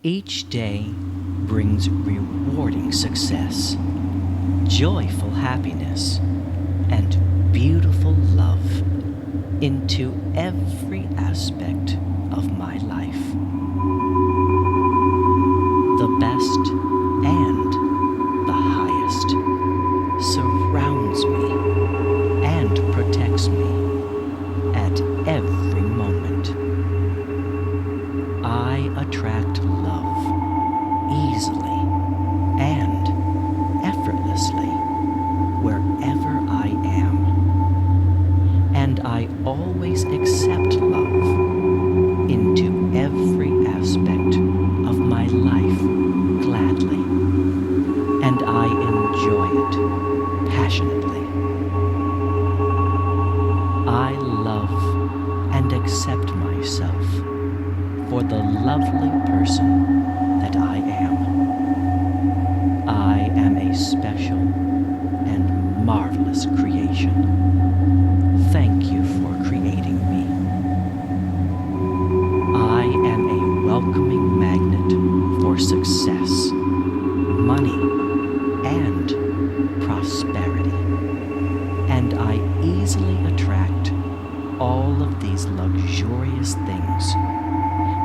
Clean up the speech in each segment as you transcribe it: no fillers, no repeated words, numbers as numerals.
Each day brings rewarding success, joyful happiness, and beautiful love into every aspect of my life. The best and the highest surrounds me and protects me at every moment. I attract love easily and effortlessly wherever I am, and I always accept love into every aspect of my life gladly, and I enjoy it passionately. I love and accept myself for the lovely person that I am. I am a special and marvelous creation. Thank you for creating me. I am a welcoming magnet for success, money, and prosperity, and I easily attract all of these luxurious things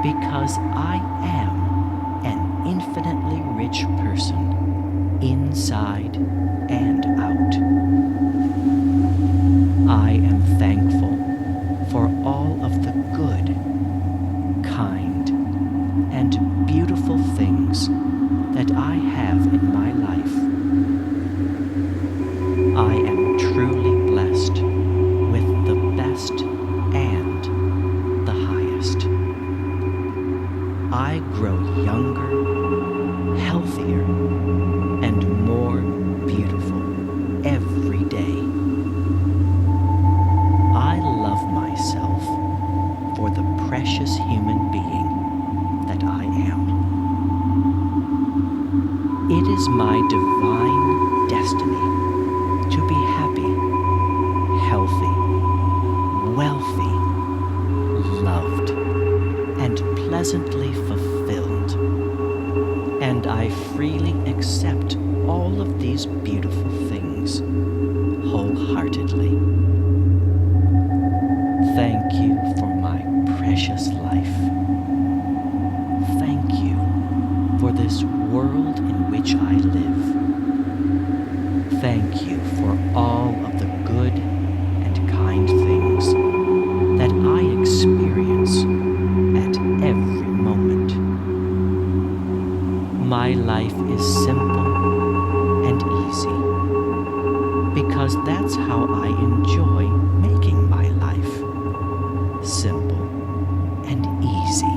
because I am an infinitely rich person inside and out. I am thankful for all of the good, kind, and beautiful things that I have in my life. I am truly blessed with the best and the highest. I grow younger, healthier, and more beautiful every day. I love myself for the precious human being that I am. It is my divine destiny to be happy, healthy, wealthy, loved, and pleasantly fulfilled. And I freely accept all of these beautiful things wholeheartedly. Thank you for my precious life. Thank you for this world in which I live. Thank you for all of the good and kind things that I experience at every moment. My life is simple and easy because that's how I enjoy making my life simple and easy.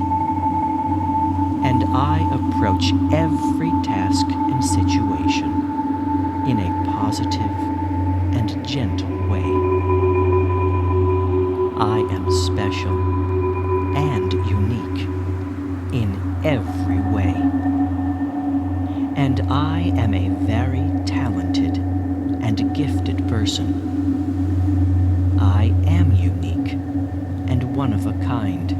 And I approach every task and situation in a positive and gentle way. I am special and unique in every way. And I am a very talented and gifted person. I am unique and one of a kind,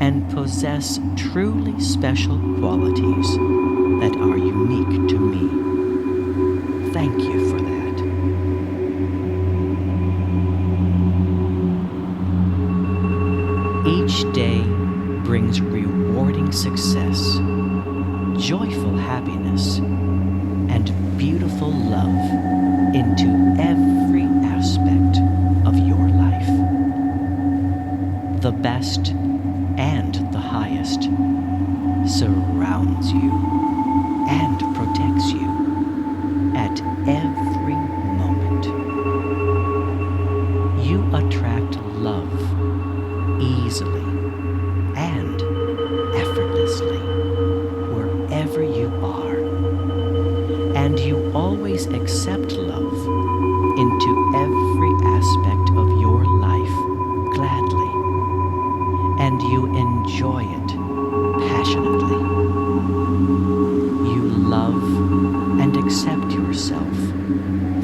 and possess truly special qualities that are unique to me. Thank you for that. Each day brings rewarding success, joyful happiness, and beautiful love into every aspect of your life. The best and the highest surrounds you and protects you at every moment. You attract love easily and effortlessly wherever you are, and you always accept love into every aspect of your life gladly, and you enjoy it passionately. You love and accept yourself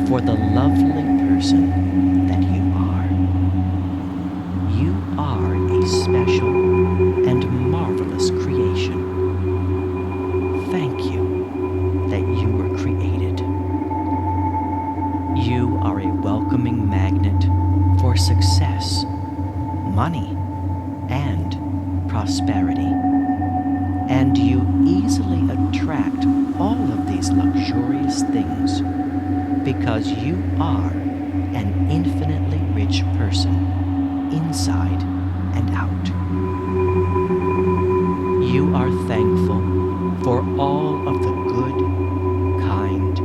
for the lovely person that you are. You are a special and marvelous creation. these luxurious things because you are an infinitely rich person, inside and out. You are thankful for all of the good, kind,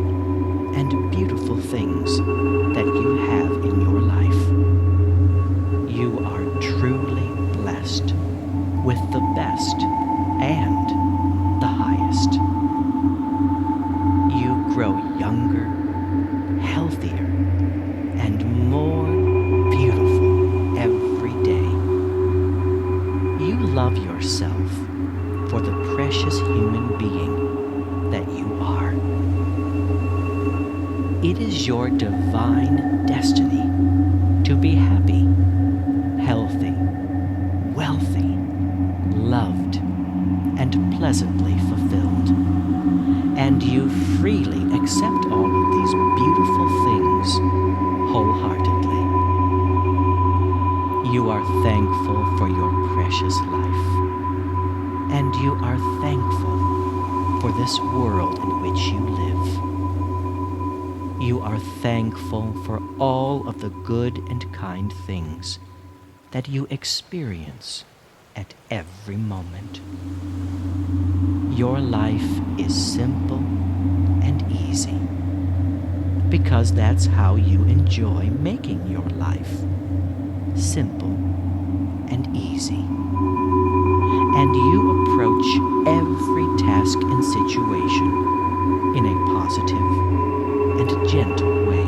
and beautiful things that you have in your life. You are truly blessed with the best and the highest. You grow younger, healthier, and more beautiful every day. You love yourself for the precious human being that you are. It is your divine destiny to be happy, healthy, wealthy, loved, and pleasantly fulfilled. And you freely accept all of these beautiful things wholeheartedly. You are thankful for your precious life, and you are thankful for this world in which you live. You are thankful for all of the good and kind things that you experience at every moment. Your life is simple and easy because that's how you enjoy making your life simple and easy. And you approach every task and situation in a positive and gentle way.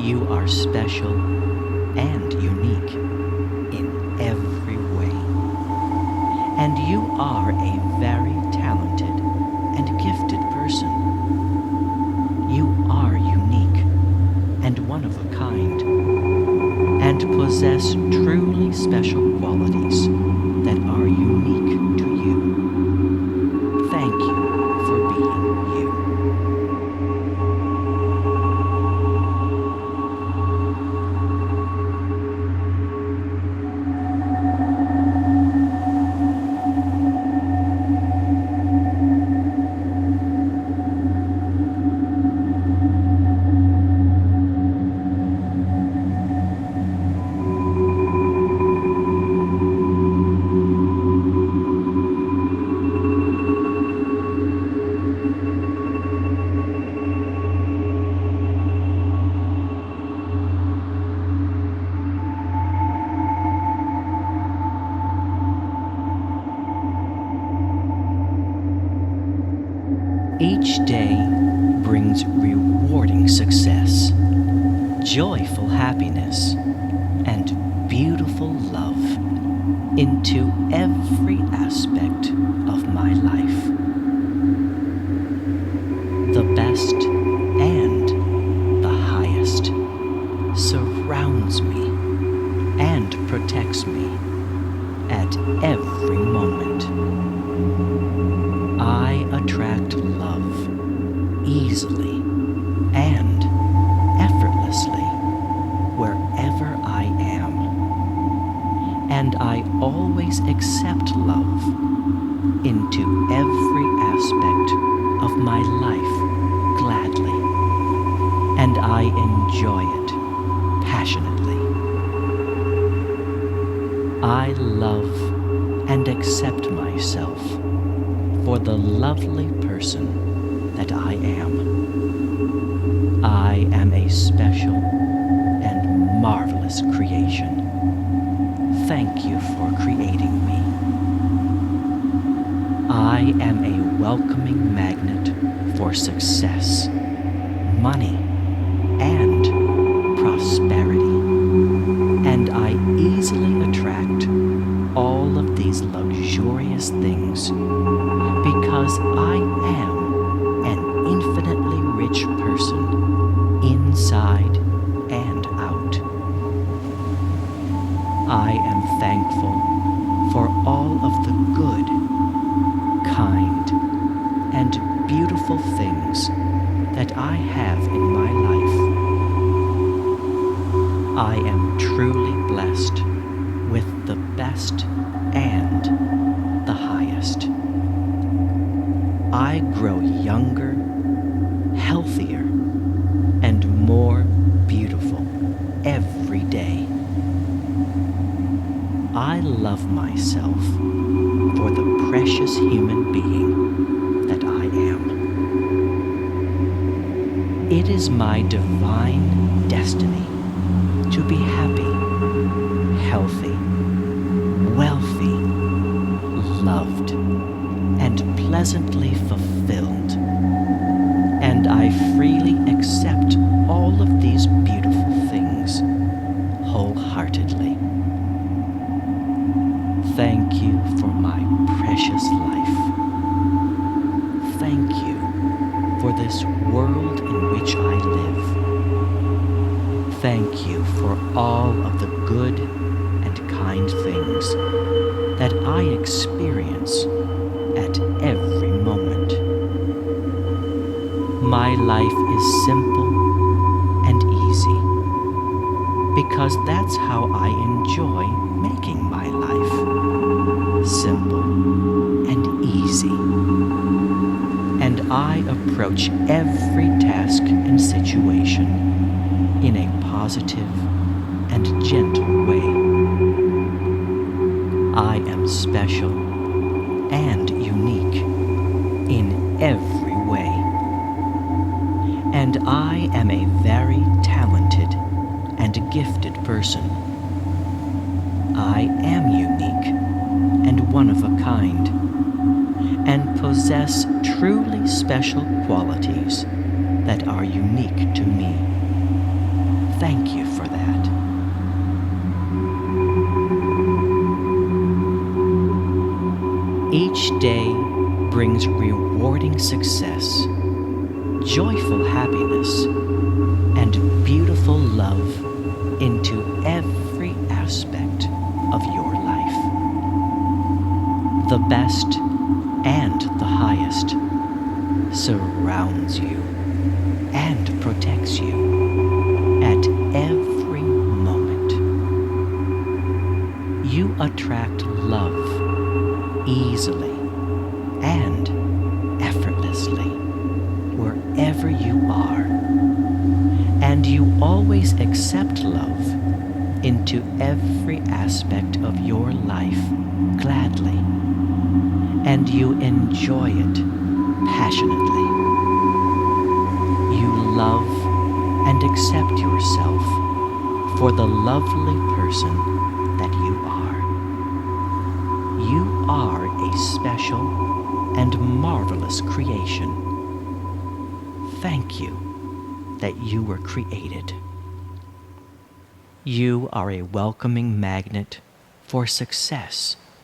You are special and unique in every way. And you are a very talented and gifted person. You are unique and one of a kind, and possess truly special qualities that are unique to you. Thank you for being you. Each day brings rewarding success, joyful happiness, and beautiful love into every aspect of my life. The best and the highest surrounds me and protects me at every moment. I attract love easily and effortlessly wherever I am. And I always accept love into every aspect of my life gladly, and I enjoy it passionately. I love and accept myself for the lovely person that I am. I am a special and marvelous creation. Thank you for creating me. I am a welcoming magnet for success, money, and prosperity. And I easily attract all of these luxurious things because I am an infinitely rich person, inside and out. I am thankful for all of the good, kind, and beautiful things that I have in my life. I am truly blessed with the best and the highest. I grow young younger, healthier, and more beautiful every day. I love myself for the precious human being that I am. It is my divine destiny to be happy, healthy, wealthy, loved, and pleasantly fulfilled. And I freely accept all of these beautiful things wholeheartedly. Thank you for my precious life. Thank you for this world in which I live. Thank you for all of the good and kind things that I experience at every moment. My life is simple and easy because that's how I enjoy making my life simple and easy. And I approach every task and situation in a positive and gentle way. I am special and unique in every way. And I am a very talented and gifted person. I am unique and one of a kind, and possess truly special qualities that are unique to me. Thank you for that. Each day brings rewarding success, joyful happiness, and beautiful love into every aspect of your life. The best and the highest surrounds you and protects you at every moment. You attract love easily and effortlessly wherever you are, and you always accept love into every aspect of your life gladly, and you enjoy it passionately. You love and accept yourself for the lovely person that you are. You are a special and marvelous creation. Thank you that you were created. You are a welcoming magnet for success